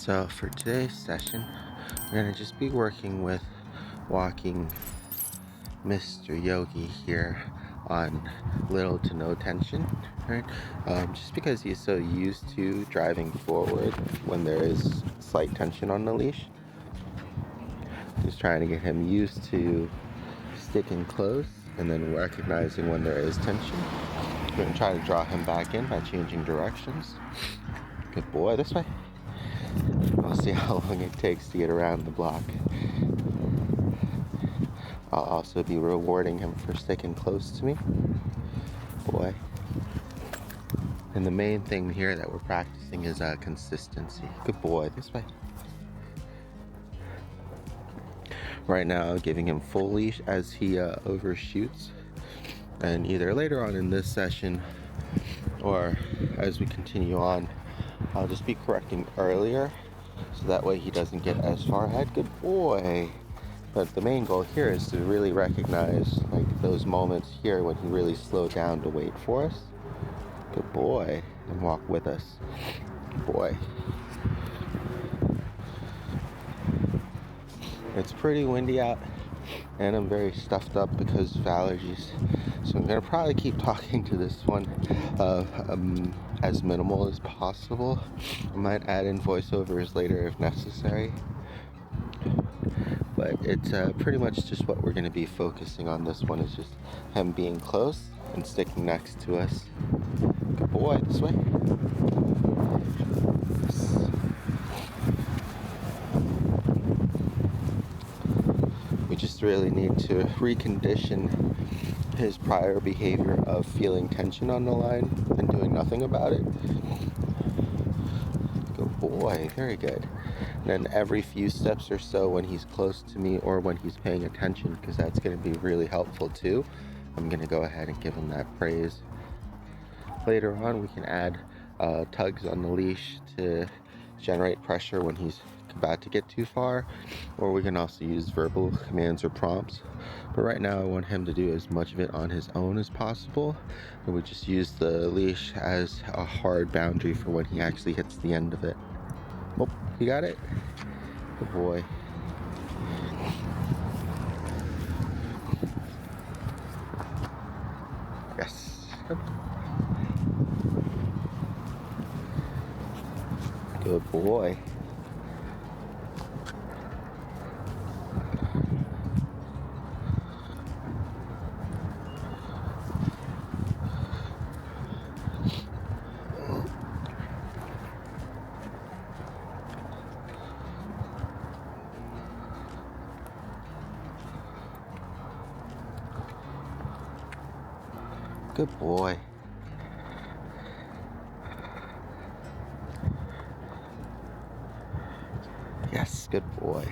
So for today's session, we're going to just be working with walking Mr. Yogi here on little to no tension, right? Just because he's so used to driving forward when there is slight tension on the leash. Just trying to get him used to sticking close and then recognizing when there is tension. We're going to try to draw him back in by changing directions. Good boy, this way. We'll see how long it takes to get around the block. I'll also be rewarding him for sticking close to me. Boy. And the main thing here that we're practicing is consistency. Good boy, this way. Right now, giving him full leash as he overshoots. And either later on in this session or as we continue on, I'll just be correcting earlier so that way he doesn't get as far ahead. Good boy. But the main goal here is to really recognize like those moments here when he really slowed down to wait for us. Good boy. And walk with us. Good boy. It's pretty windy out and I'm very stuffed up because of allergies. So I'm going to probably keep talking to this one as minimal as possible. I might add in voiceovers later if necessary. But it's pretty much just what we're going to be focusing on. This one is just him being close and sticking next to us. Good boy, this way. We just really need to recondition his prior behavior of feeling tension on the line and doing nothing about it. Good boy, very good. And then every few steps or so when he's close to me or when he's paying attention, because that's going to be really helpful too, I'm going to go ahead and give him that praise. Later on we can add tugs on the leash to generate pressure when he's about to get too far, or we can also use verbal commands or prompts. But right now I want him to do as much of it on his own as possible, and we just use the leash as a hard boundary for when he actually hits the end of it. Oh, you got it? Good boy. Yes. Good boy. Good boy. Yes, good boy.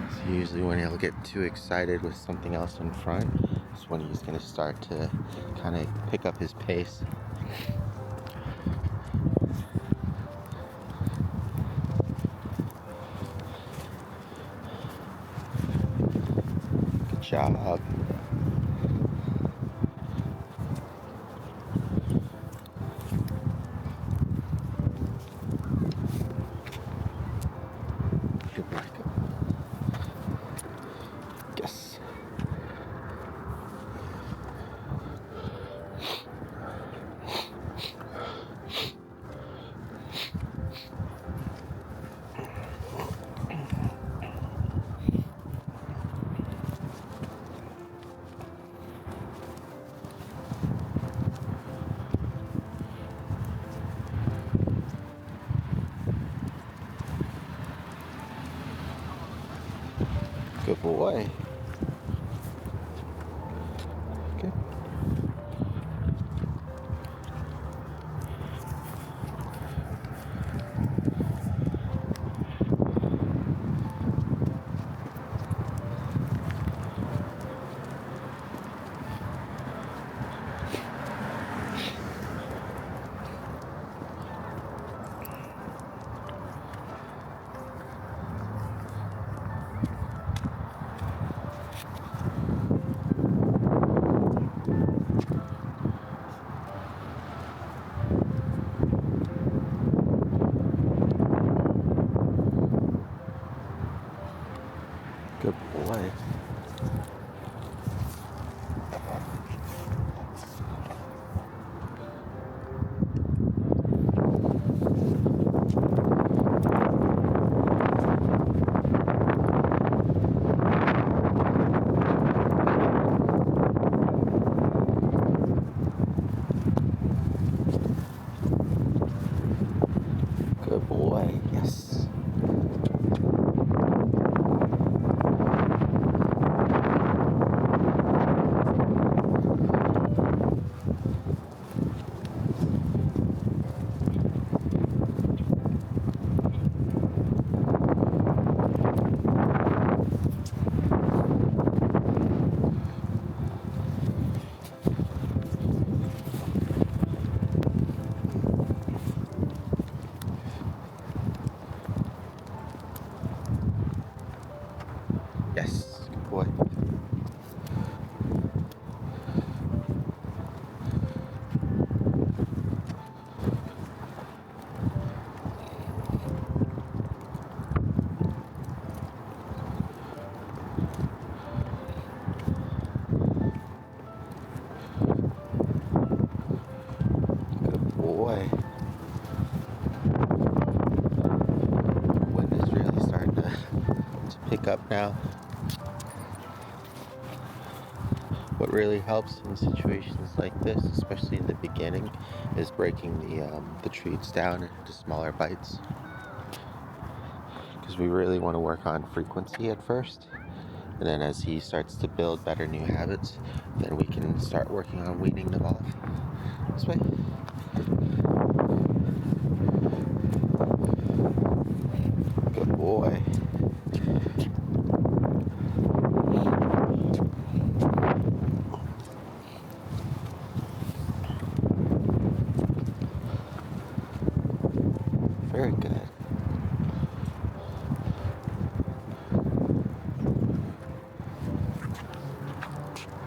So usually when he'll get too excited with something else in front, is when he's going to start to kind of pick up his pace. Good job. Good boy. Yes. Good boy. Okay. Good boy. Good boy. Yes. Yes. Good boy. Good boy. Wind is really starting to pick up now. What really helps in situations like this, especially in the beginning, is breaking the treats down into smaller bites. Because we really want to work on frequency at first, and then as he starts to build better new habits, then we can start working on weaning them off. This way. Good boy. Very good.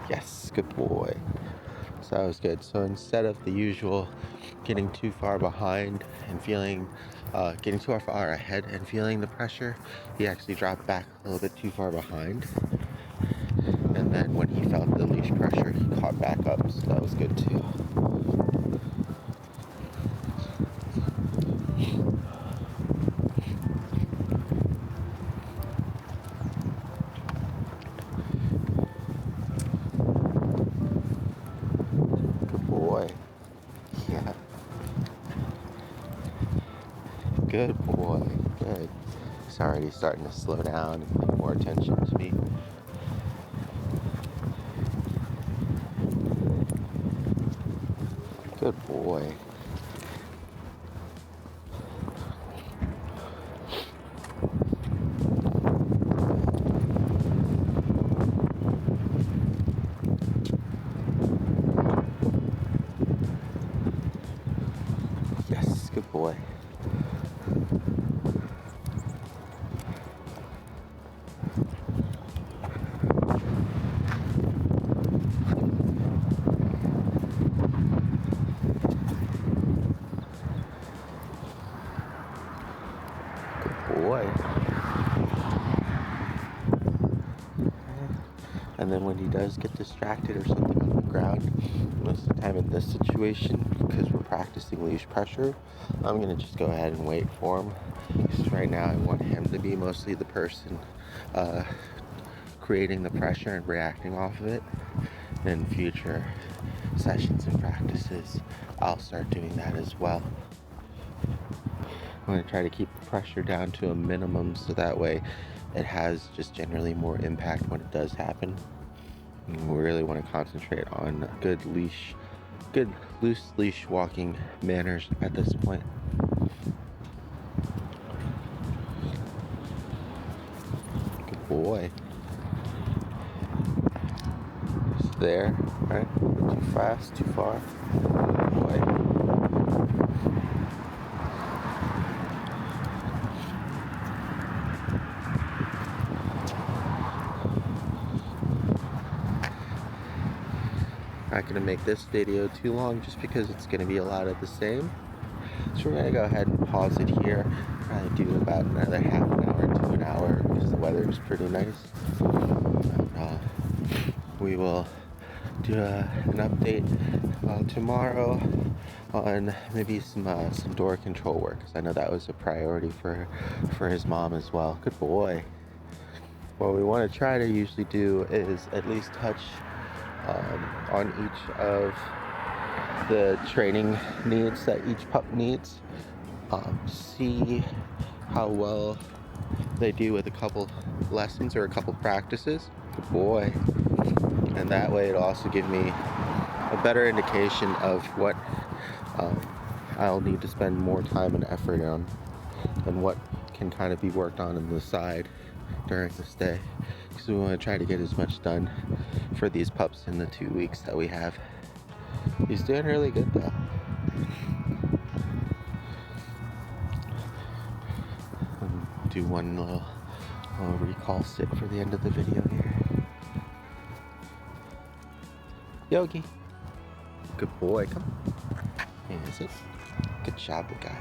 Yes, good boy. So that was good. So instead of the usual getting too far behind and feeling, getting too far ahead and feeling the pressure, he actually dropped back a little bit too far behind. And then when he felt the leash pressure, he caught back up. So that was good too. Good boy. Yeah. Good boy. Good. He's already starting to slow down and pay more attention to me. Good boy. Yes, good boy. Boy. And then when he does get distracted or something on the ground, most of the time in this situation, because we're practicing leash pressure, I'm going to just go ahead and wait for him. Because right now I want him to be mostly the person creating the pressure and reacting off of it. In future sessions and practices, I'll start doing that as well. I'm going to try to keep the pressure down to a minimum so that way it has just generally more impact when it does happen. And we really want to concentrate on good loose leash walking manners at this point. Good boy. Just there, right? Too fast, too far. Good boy. Not going to make this video too long just because it's going to be a lot of the same. So we're going to go ahead and pause it here. Probably do about another half an hour to an hour because the weather weather is pretty nice. And, we will do an update tomorrow on maybe some door control work, because I know that was a priority for his mom as well. Good boy. What we want to try to usually do is at least touch on each of the training needs that each pup needs. See how well they do with a couple lessons or a couple practices. Good boy. And that way it'll also give me a better indication of what I'll need to spend more time and effort on, and what can kind of be worked on the side during this day, because we want to try to get as much done for these pups in the 2 weeks that we have. He's doing really good though. Do one little recall sit for the end of the video here. Yogi, good boy, come on. Is it? Good job, good guy.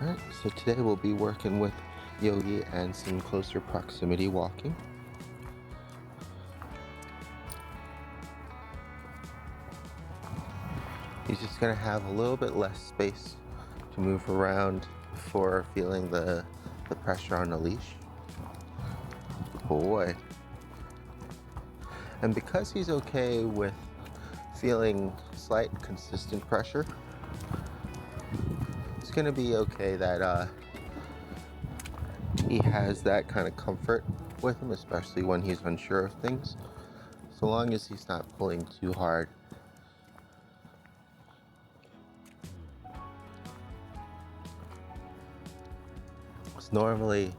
Alright, so today we'll be working with Yogi and some closer proximity walking. He's just going to have a little bit less space to move around before feeling the pressure on the leash. Good boy. And because he's okay with feeling slight consistent pressure, it's going to be okay that he has that kind of comfort with him, especially when he's unsure of things, so long as he's not pulling too hard. Normally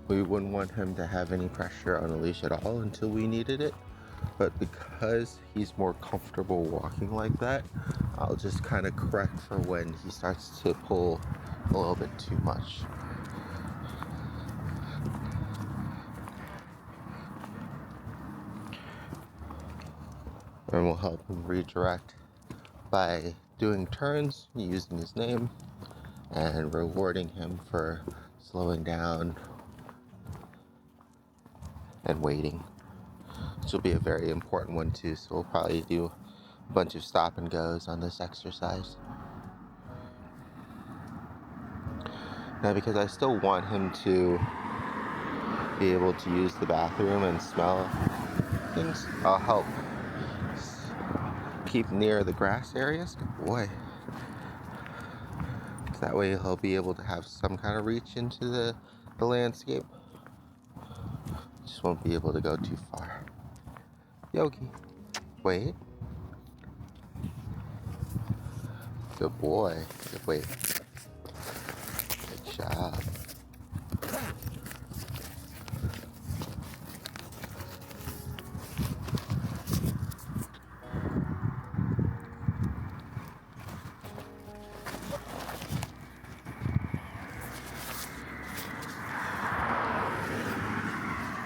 we wouldn't want him to have any pressure on the leash at all until we needed it, but because he's more comfortable walking like that, I'll just kind of correct for when he starts to pull a little bit too much. And we'll help him redirect by doing turns, using his name, and rewarding him for slowing down and waiting. This will be a very important one too, so we'll probably do a bunch of stop and goes on this exercise. Now, because I still want him to be able to use the bathroom and smell things, I'll help keep near the grass areas. Good boy. That way he'll be able to have some kind of reach into the landscape. Just won't be able to go too far. Yogi, wait. Good boy. Good, wait. Good job.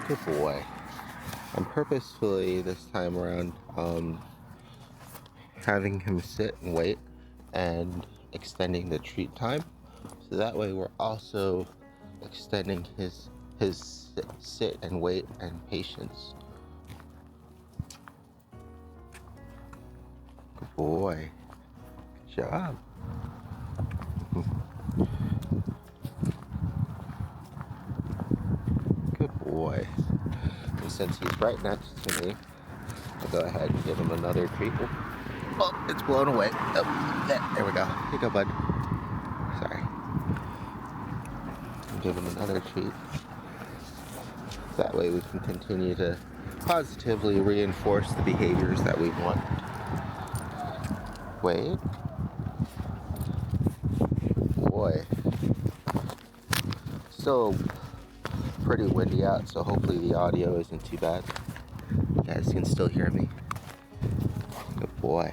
Good boy. I'm purposefully this time around having him sit and wait and extending the treat time, so that way we're also extending his sit and wait and patience. Good boy. Good job. Good boy. And since he's right next to me, I'll go ahead and give him another treat. Oh, it's blown away. Oh, there we go. Here you go, bud. Sorry. I'll give him another treat. That way we can continue to positively reinforce the behaviors that we want. Wait. Boy. Still pretty windy out, so hopefully the audio isn't too bad. You guys can still hear me. Good boy.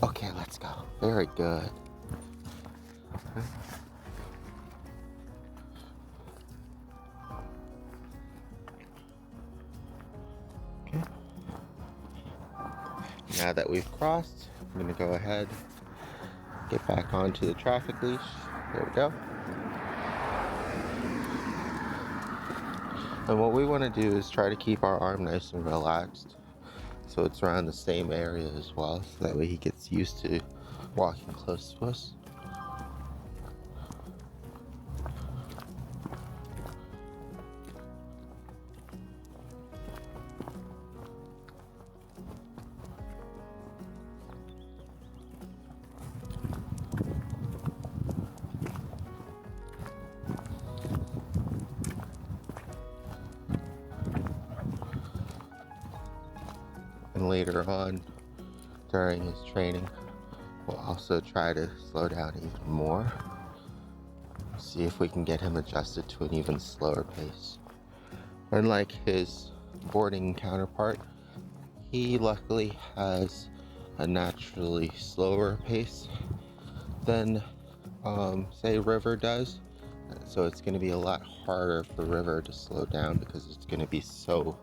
Okay, let's go. Very good. Okay. Now that we've crossed, I'm going to go ahead, get back onto the traffic leash, There we go. And what we want to do is try to keep our arm nice and relaxed, so it's around the same area as well, so that way he gets used to walking close to us. And later on, during his training, we'll also try to slow down even more. See if we can get him adjusted to an even slower pace. Unlike his boarding counterpart, he luckily has a naturally slower pace than, say, River does. So it's going to be a lot harder for River to slow down because it's going to be so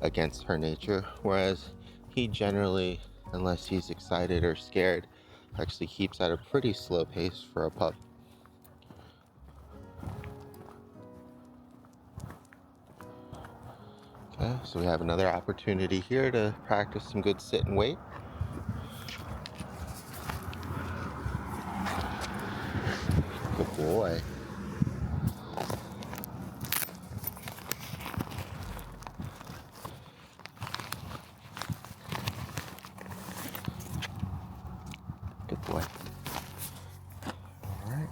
against her nature. Whereas he generally, unless he's excited or scared, actually keeps at a pretty slow pace for a pup. Okay, so we have another opportunity here to practice some good sit and wait. Good boy. Good boy. All right,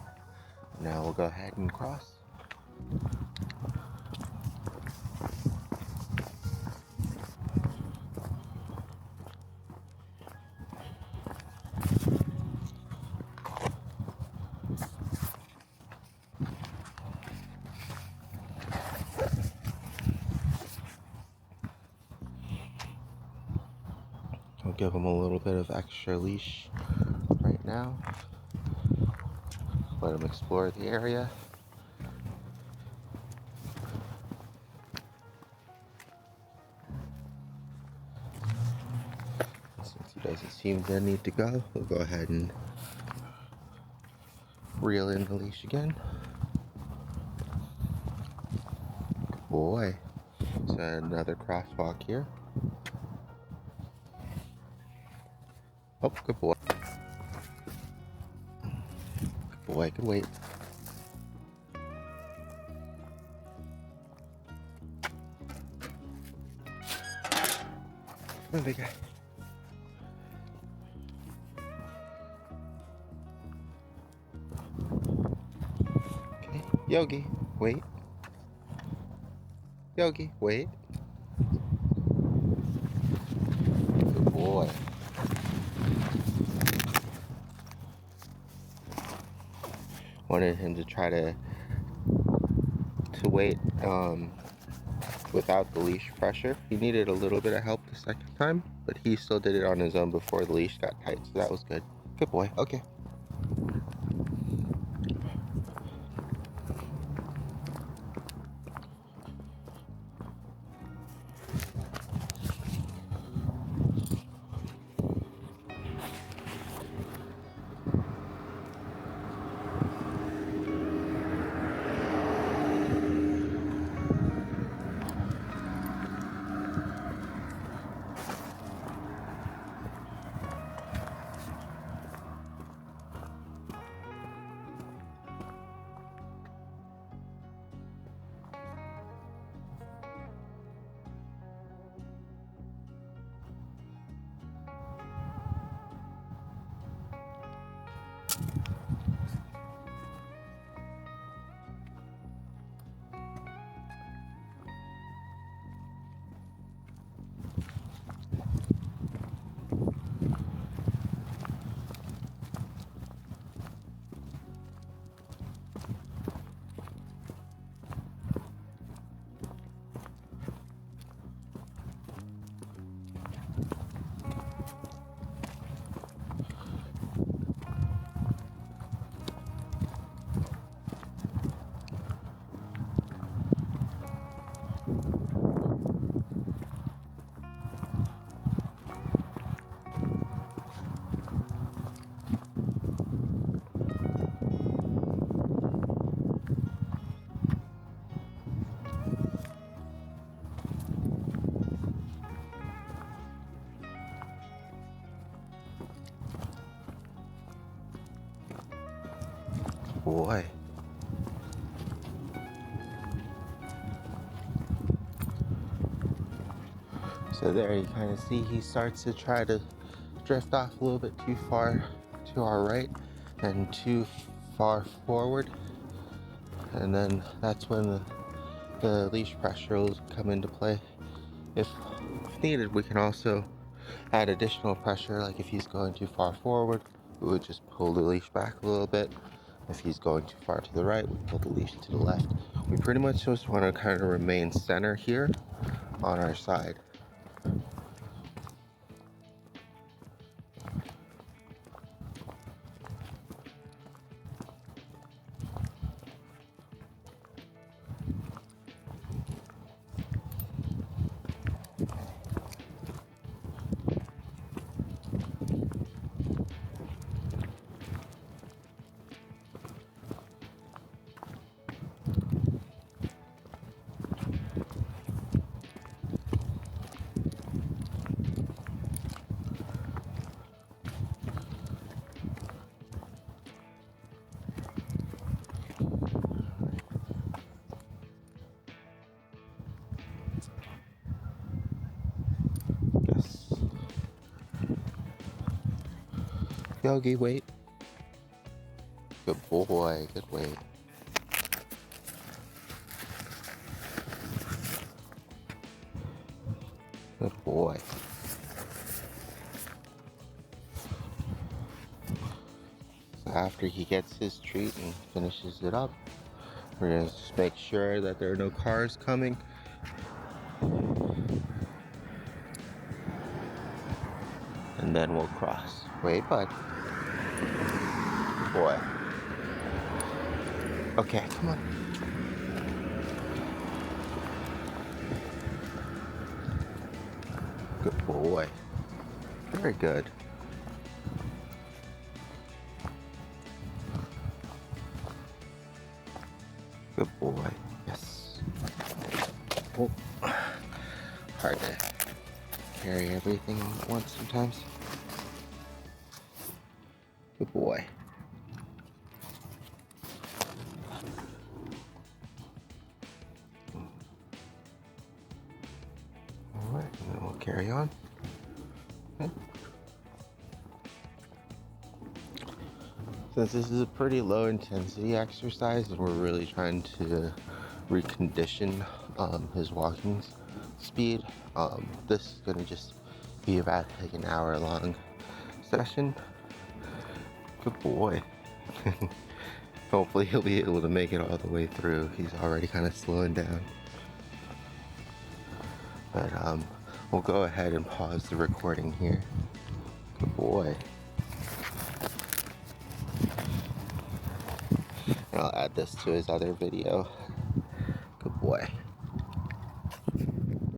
now we'll go ahead and cross. I'll give him a little bit of extra leash right now. Let him explore the area. Since he doesn't seem to need to go, we'll go ahead and reel in the leash again. Good boy. So another crosswalk here. Oh, good boy. Good boy, good wait. Come on, big guy. Okay, Yogi, wait. Yogi, wait. Good boy. Wanted him to try to wait without the leash pressure. He needed a little bit of help the second time, but he still did it on his own before the leash got tight, so that was good. Good boy. Okay. Good boy. So there you kind of see he starts to try to drift off a little bit too far to our right and too far forward. And then that's when the leash pressure will come into play. If needed, we can also add additional pressure, like if he's going too far forward, we would just pull the leash back a little bit. If he's going too far to the right, we pull the leash to the left. We pretty much just want to kind of remain center here on our side. Yes. Yogi, wait. Good boy, good wait. Good boy. So after he gets his treat and finishes it up, we're gonna just make sure that there are no cars coming. And then we'll cross. Wait, bud. Good boy. Okay, come on. Good boy. Very good. Good boy. Yes. Oh. Hard to carry everything at once sometimes. Good boy. Alright, and then we'll carry on. Okay. Since this is a pretty low intensity exercise and we're really trying to recondition his walking speed, this is going to just be about like an hour long session. Good boy. Hopefully he'll be able to make it all the way through. He's already kind of slowing down. But we'll go ahead and pause the recording here. Good boy. And I'll add this to his other video.